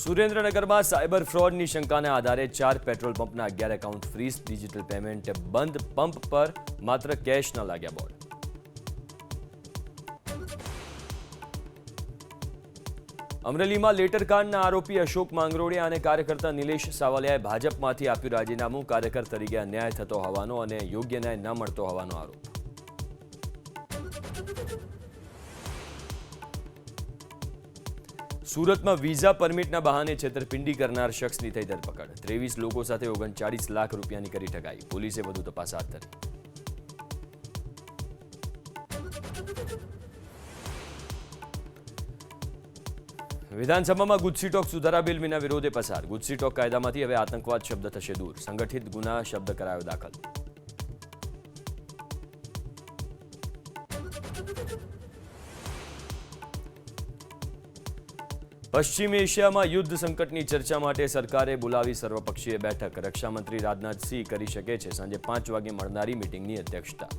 સુરેન્દ્રનગરમાં સાયબર ફ્રોડની શંકાના આધારે 4 પેટ્રોલ પંપના 11 એકાઉન્ટ ફ્રીઝ, ડિજિટલ પેમેન્ટ બંધ, પંપ પર માત્ર કેશના લાગ્યા બોર્ડ. અમરેલીમાં લેટરકાંડના આરોપી અશોક માંગરોળિયા અને કાર્યકર્તા નિલેશ સાવલિયાએ ભાજપમાંથી આપ્યું રાજીનામું. કાર્યકર તરીકે અન્યાય થતો હોવાનો અને યોગ્ય ન્યાય ન મળતો હોવાનો આરોપ. સુરતમાં વિઝા પરમિટના બહાને છેતરપિંડી કરનાર શખ્સની થઈ ધરપકડ. 23 લોકો સાથે 39 લાખ રૂપિયાની કરી ઠગાઈ. પોલીસે વધુ તપાસ હાથ ધરી. વિધાનસભામાં ગુજસી ટોક સુધારા બિલ વિના વિરોધે પસાર. ગુજસી ટોક કાયદામાંથી હવે આતંકવાદ શબ્દ થશે દૂર. સંગઠિત ગુના શબ્દ કરાયો દાખલ. પશ્ચિમ એશિયામાં યુદ્ધ સંકટની ચર્ચા માટે સરકારે બોલાવી સર્વપક્ષીય બેઠક. રક્ષામંત્રી રાજનાથસિંહ કરી શકે છે સાંજે 5 વાગે મળનારી મીટિંગની અધ્યક્ષતા.